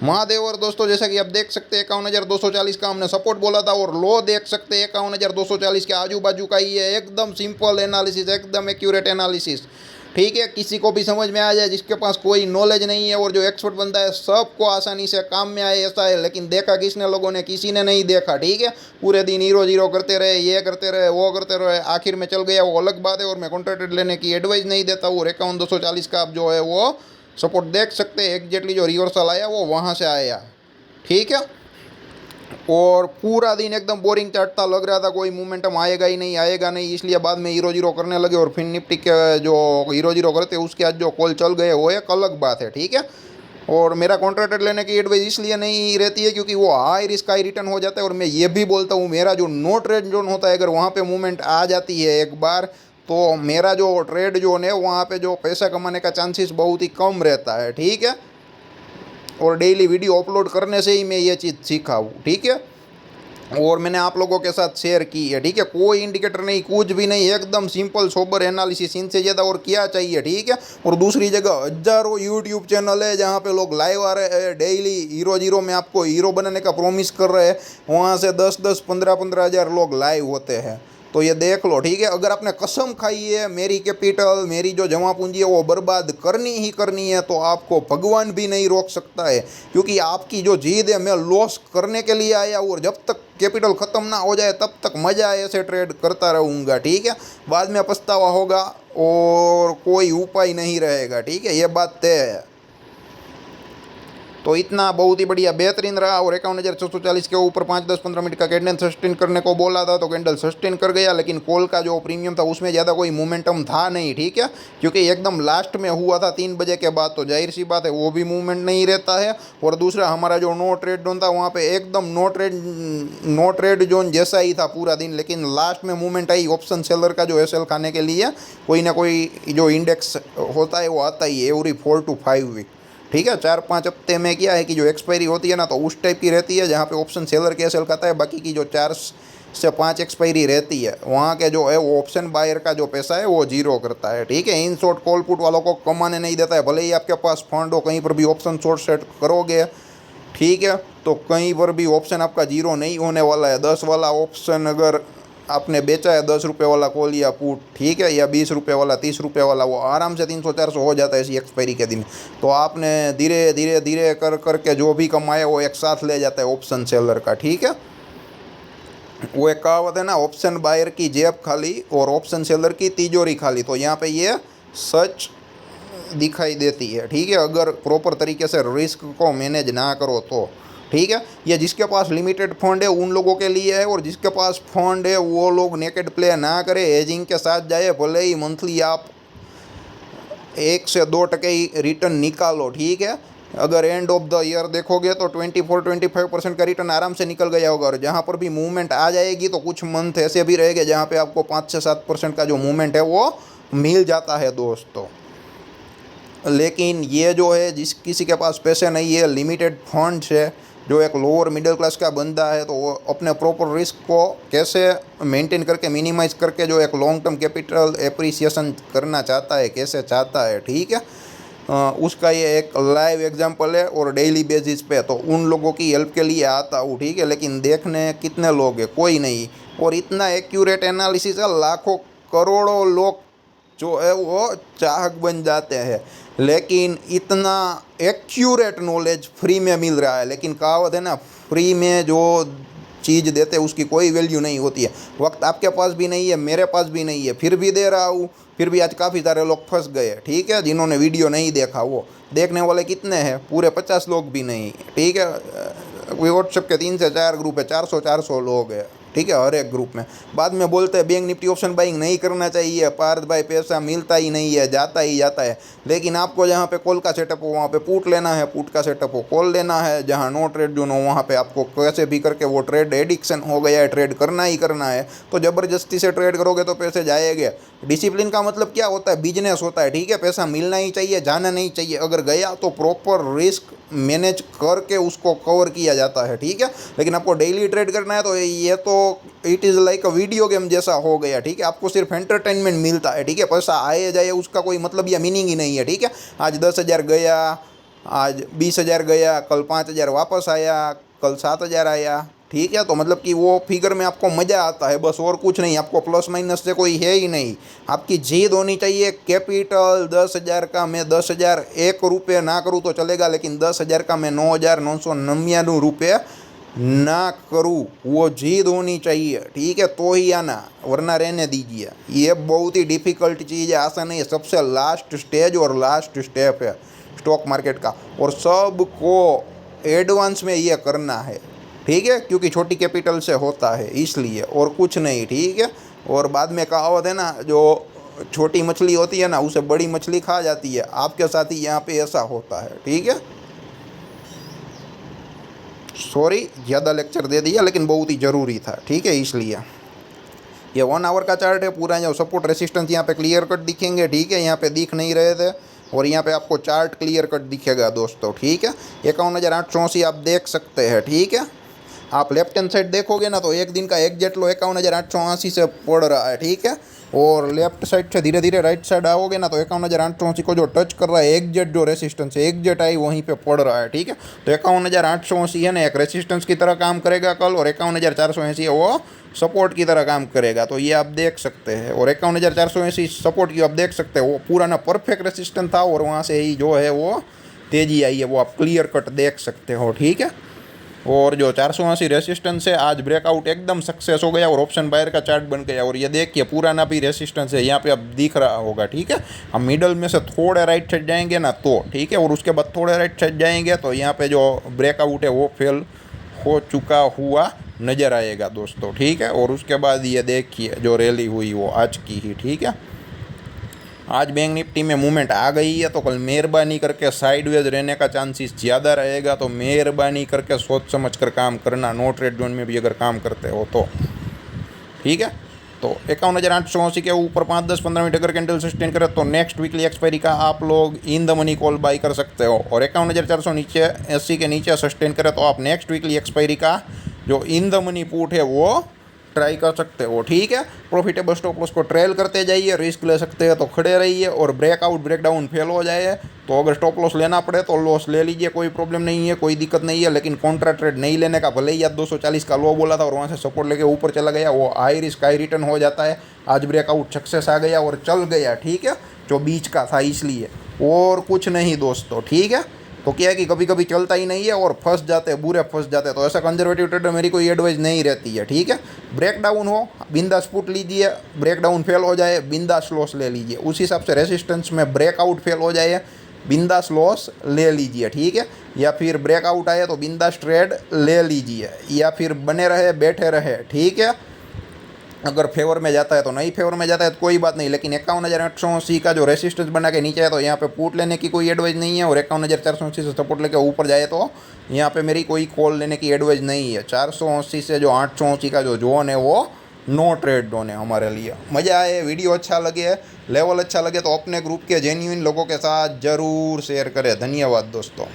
महादेव। और दोस्तों जैसा कि आप देख सकते हैं 51,240 का हमने सपोर्ट बोला था और लो देख सकते हैं 51,240 के आजू बाजू का ही है। एकदम सिंपल एनालिसिस, एकदम एक्यूरेट एनालिसिस। ठीक है, किसी को भी समझ में आ जाए, जिसके पास कोई नॉलेज नहीं है और जो एक्सपर्ट बनता है सबको आसानी से काम में आए ऐसा है। लेकिन देखा किसने, लोगों ने, किसी ने नहीं देखा। ठीक है, पूरे दिन हीरो जीरो करते रहे, ये करते रहे, वो करते रहे, आखिर में चल गया वो अलग बात है। और मैं कॉन्ट्रैक्टेड लेने की एडवाइस नहीं देता हूँ। और 51,240 का आप जो है वो सपोर्ट देख सकते हैं, एग्जैक्टली जो रिवर्सल आया वो वहाँ से आया। ठीक है, और पूरा दिन एकदम बोरिंग चाटता लग रहा था, कोई मोमेंटम आएगा ही नहीं, आएगा नहीं। इसलिए बाद में हीरो जीरो करने लगे और फिर निफ्टी के जो हीरो जीरो करते उसके आज जो कॉल चल गए वो एक अलग बात है। ठीक है, और मेरा कॉन्ट्रैक्टेड लेने की एडवाइस इसलिए नहीं रहती है क्योंकि वो हाई रिस्क हाई रिटर्न हो जाता है। और मैं ये भी बोलता हूँ, मेरा जो नो ट्रेड जोन होता है, अगर वहाँ पे मूवमेंट आ जाती है एक बार, तो मेरा जो ट्रेड जोन है वहाँ पे जो पैसा कमाने का चांसेस बहुत ही कम रहता है। ठीक है, और डेली वीडियो अपलोड करने से ही मैं ये चीज़ सीखा हूँ। ठीक है, और मैंने आप लोगों के साथ शेयर की है। ठीक है, कोई इंडिकेटर नहीं, कुछ भी नहीं, एकदम सिंपल सोबर एनालिसिस, इनसे ज़्यादा और क्या चाहिए। ठीक है, और दूसरी जगह हजारों यूट्यूब चैनल है जहाँ पे लोग लाइव आ रहे हैं डेली, हीरो जीरो में आपको हीरो बनने का प्रॉमिस कर रहे हैं। वहाँ से 10-10, 15-15 हज़ार लोग लाइव होते हैं, तो ये देख लो। ठीक है, अगर आपने कसम खाई है मेरी कैपिटल, मेरी जो जमा पूंजी है वो बर्बाद करनी ही करनी है, तो आपको भगवान भी नहीं रोक सकता है। क्योंकि आपकी जो जिद है, मैं लॉस करने के लिए आया हूँ और जब तक कैपिटल ख़त्म ना हो जाए तब तक मज़ा ऐसे ट्रेड करता रहूँगा। ठीक है, बाद में पछतावा होगा और कोई उपाय नहीं रहेगा। ठीक है, ये बात तय है। तो इतना बहुत ही बढ़िया बेहतरीन रहा। और 51,640 के ऊपर 5-10-15 मिनट का कैंडल सस्टेन करने को बोला था, तो कैंडल सस्टेन कर गया। लेकिन कॉल का जो प्रीमियम था उसमें ज़्यादा कोई मोमेंटम था नहीं। ठीक है, क्योंकि एकदम लास्ट में हुआ था 3 बजे के बाद, तो जाहिर सी बात है वो भी मूवमेंट नहीं रहता है। और दूसरा, हमारा जो नो ट्रेड जोन था वहाँ पे एकदम नो ट्रेड जोन जैसा ही था पूरा दिन। लेकिन लास्ट में मूवमेंट आई ऑप्शन सेलर का, जो एसएल खाने के लिए कोई ना कोई जो इंडेक्स होता है वो आता ही है एवरी 4 to 5 वीक। ठीक है, 4-5 हफ्ते में क्या है कि जो एक्सपायरी होती है ना, तो उस टाइप की रहती है जहाँ पे ऑप्शन सेलर के एसएल खाता है। बाकी की जो 4 से 5 एक्सपायरी रहती है वहाँ के जो है वो ऑप्शन बायर का जो पैसा है वो जीरो करता है। ठीक है, इन शॉर्ट कॉल पुट वालों को कमाने नहीं देता है। भले ही आपके पास फंड हो, कहीं पर भी ऑप्शन शॉर्ट सेट करोगे, ठीक है, तो कहीं पर भी ऑप्शन आपका जीरो नहीं होने वाला है। 10 वाला ऑप्शन अगर आपने बेचा है, 10 रुपये वाला कॉल या पुट, ठीक है, या 20 रुपये वाला, 30 रुपये वाला, वो आराम से 300-400 हो जाता है इसी एक्सपायरी के दिन। तो आपने धीरे धीरे धीरे कर करके जो भी कमाया वो एक साथ ले जाता है ऑप्शन सेलर का। ठीक है, वो एक कहावत है ना, ऑप्शन बायर की जेब खाली और ऑप्शन सेलर की तिजोरी खाली। तो यहाँ पे ये सच दिखाई देती है। ठीक है, अगर प्रॉपर तरीके से रिस्क को मैनेज ना करो तो। ठीक है, ये जिसके पास लिमिटेड फंड है उन लोगों के लिए है, और जिसके पास फंड है वो लोग नेकेड प्ले ना करे, एजिंग के साथ जाए। भले ही मंथली आप 1 से 2% ही रिटर्न निकालो। ठीक है, अगर एंड ऑफ द ईयर देखोगे तो 24-25% का रिटर्न आराम से निकल गया होगा। और जहाँ पर भी मूवमेंट आ जाएगी तो कुछ मंथ ऐसे भी रहेंगे जहाँ पे आपको 5 से 7% का जो मूवमेंट है वो मिल जाता है दोस्तों। लेकिन ये जो है, जिस किसी के पास पैसे नहीं है, लिमिटेड फंड्स है, जो एक लोअर मिडिल क्लास का बंदा है, तो वो अपने प्रॉपर रिस्क को कैसे मेंटेन करके, मिनिमाइज़ करके जो एक लॉन्ग टर्म कैपिटल एप्रिसिएशन करना चाहता है, कैसे चाहता है, ठीक है, उसका ये एक लाइव एग्जांपल है। और डेली बेसिस पे तो उन लोगों की हेल्प के लिए आता हूँ। ठीक है, लेकिन देखने कितने लोग हैं, कोई नहीं। और इतना एक्यूरेट एनालिसिस है, लाखों करोड़ों लोग जो है वो चाहक बन जाते हैं, लेकिन इतना एक्यूरेट नॉलेज फ्री में मिल रहा है। लेकिन कहावत है ना, फ्री में जो चीज़ देते हैं उसकी कोई वैल्यू नहीं होती है। वक्त आपके पास भी नहीं है, मेरे पास भी नहीं है, फिर भी दे रहा हूँ। फिर भी आज काफ़ी सारे लोग फंस गए। ठीक है, जिन्होंने वीडियो नहीं देखा, वो देखने वाले कितने हैं, पूरे 50 लोग भी नहीं। ठीक है, व्हाट्सएप के 3 से 4 ग्रुप है, 400 लोग हैं। ठीक है, हर एक ग्रुप में बाद में बोलते हैं बैंक निफ्टी ऑप्शन बाइंग नहीं करना चाहिए, पार्थ भाई पैसा मिलता ही नहीं है, जाता ही जाता है। लेकिन आपको जहाँ पे कॉल का सेटअप हो वहाँ पे पुट लेना है, पुट का सेटअप हो कॉल लेना है। जहाँ नो ट्रेड जोन हो वहाँ पे आपको कैसे भी करके, वो ट्रेड एडिक्शन हो गया है, ट्रेड करना ही करना है। तो ज़बरदस्ती से ट्रेड करोगे तो पैसे जाएंगे। डिसिप्लिन का मतलब क्या होता है, बिजनेस होता है। ठीक है, पैसा मिलना ही चाहिए, जाना नहीं चाहिए। अगर गया तो प्रॉपर रिस्क मैनेज करके उसको कवर किया जाता है। ठीक है, लेकिन आपको डेली ट्रेड करना है तो ये तो it is like a video game जैसा हो गया। ठीक है, आपको सिर्फ एंटरटेनमेंट मिलता है। ठीक है, पैसा आए जाए उसका कोई मतलब या मीनिंग ही नहीं है। ठीक है, आज 10,000 गया, आज 20,000 गया, कल 5,000 वापस आया, कल 7,000 आया, ठीक है। तो मतलब कि वो फिगर में आपको मज़ा आता है, बस और कुछ नहीं। आपको प्लस माइनस से कोई है ही नहीं। आपकी जीत होनी चाहिए। कैपिटल 10,000 का मैं 10,000 ₹1 ना करूँ तो चलेगा, लेकिन 10,000 का मैं 9,999 रुपये ना करूँ, वो जीत होनी चाहिए, ठीक है, तो ही आना, वरना रहने दीजिए। ये बहुत ही डिफ़िकल्ट चीज़ है, आसान नहीं है। सबसे लास्ट स्टेज और लास्ट स्टेप है स्टॉक मार्केट का, और सबको एडवांस में ये करना है, ठीक है, क्योंकि छोटी कैपिटल से होता है इसलिए, और कुछ नहीं, ठीक है। और बाद में कहावत है ना, जो छोटी मछली होती है ना, उसे बड़ी मछली खा जाती है। आपके साथ ही यहाँ पे ऐसा होता है, ठीक है। सॉरी, ज़्यादा लेक्चर दे दिया, लेकिन बहुत ही ज़रूरी था, ठीक है, इसलिए। ये 1 आवर का चार्ट है पूरा। जो सपोर्ट रेसिस्टेंस यहाँ पे क्लियर कट दिखेंगे, ठीक है, यहाँ पे दिख नहीं रहे थे, और यहाँ पे आपको चार्ट क्लियर कट दिखेगा दोस्तों, ठीक है। 51,880 आप देख सकते हैं, ठीक है। आप लेफ्ट हैंड साइड देखोगे ना, तो एक दिन का एग्जैक्ट लो 51,880 से पड़ रहा है, ठीक है। और लेफ्ट साइड से धीरे धीरे राइट साइड आओगे ना, तो 51,880 को जो टच कर रहा है, एग्जैक्ट जो रेसिस्टेंस है, एग्जैक्ट आई वहीं पे पड़ रहा है, ठीक है। तो 51,880 है ना, एक रेसिस्टेंस की तरह काम करेगा कल, और 51,480 है वो सपोर्ट की तरह काम करेगा। तो ये आप देख सकते हैं, और 51,480 सपोर्ट की आप देख सकते हैं, वो पूरा ना परफेक्ट रेसिस्टेंस था, और वहाँ से ही जो है वो तेज़ी आई है, वो आप क्लियर कट देख सकते हो, ठीक है। और जो 480 रेसिस्टेंस है, आज ब्रेकआउट एकदम सक्सेस हो गया, और ऑप्शन बायर का चार्ट बन गया। और ये देखिए पुराना भी रेसिस्टेंस है, यहाँ पे अब दिख रहा होगा, ठीक है। हम मिडल में से थोड़े राइट साइड जाएंगे ना, तो ठीक है, और उसके बाद थोड़े राइट साइड जाएंगे, तो यहाँ पे जो ब्रेकआउट है वो फेल हो चुका हुआ नज़र आएगा दोस्तों, ठीक है। और उसके बाद ये देखिए जो रैली हुई वो आज की ही, ठीक है। आज बैंक निफ्टी में मूवमेंट आ गई है, तो कल मेहरबानी करके साइडवेज रहने का चांसेस ज़्यादा रहेगा। तो मेहरबानी करके सोच समझ कर काम करना, नो ट्रेड जोन में भी अगर काम करते हो तो, ठीक है। तो 51,880 के ऊपर 5, 10, 15 मिनट अगर कैंडल सस्टेन करे, तो नेक्स्ट वीकली एक्सपायरी का आप लोग in the money call by कर सकते हो। और 51,400 नीचे 80 के नीचे सस्टेन करे, तो आप नेक्स्ट वीकली एक्सपायरी का जो इन द मनी पुट है वो ट्राई कर सकते हो, ठीक है। प्रॉफिटेबल स्टॉप लॉस को ट्रेल करते जाइए, रिस्क ले सकते हैं तो खड़े रहिए, और ब्रेकआउट ब्रेकडाउन फेल हो जाए तो अगर स्टॉप लॉस लेना पड़े तो लॉस ले लीजिए, कोई प्रॉब्लम नहीं है, कोई दिक्कत नहीं है। लेकिन कॉन्ट्रा ट्रेड नहीं लेने का, भले ही आज 240 का लो बोला था और वहाँ से सपोर्ट लेके ऊपर चला गया, वो हाई रिस्क हाई रिटर्न हो जाता है। आज ब्रेकआउट सक्सेस आ गया और चल गया, ठीक है, जो बीच का था, इसलिए और कुछ नहीं दोस्तों, ठीक है। तो क्या है कि कभी कभी चलता ही नहीं है और फंस जाते हैं, बुरे फंस जाते हैं। तो ऐसा कंजर्वेटिव ट्रेडर मेरी कोई एडवाइस नहीं रहती है, ठीक है। ब्रेकडाउन हो बिंदास पुट लीजिए, ब्रेकडाउन फेल हो जाए बिंदास लॉस ले लीजिए। उस हिसाब से रेसिस्टेंस में ब्रेकआउट फेल हो जाए बिंदास लॉस ले लीजिए, ठीक है। या फिर ब्रेकआउट आए तो बिंदास ट्रेड ले लीजिए, या फिर बने रहे बैठे रहे, ठीक है। अगर फेवर में जाता है तो नहीं, फेवर में जाता है तो कोई बात नहीं। लेकिन 51,880 का जो रेसिस्टेंस बना के नीचे है, तो यहाँ पे पुट लेने की कोई एडवाइस नहीं है। और 51,480 से सपोर्ट लेके ऊपर जाए तो यहाँ पे मेरी कोई कॉल लेने की एडवाइस नहीं है। 480 से जो 880 का जो जोन है वो नो ट्रेड जोन है हमारे लिए। मज़ा आए, वीडियो अच्छा लगे, लेवल अच्छा लगे तो अपने ग्रुप के जेन्युइन लोगों के साथ ज़रूर शेयर करें। धन्यवाद दोस्तों।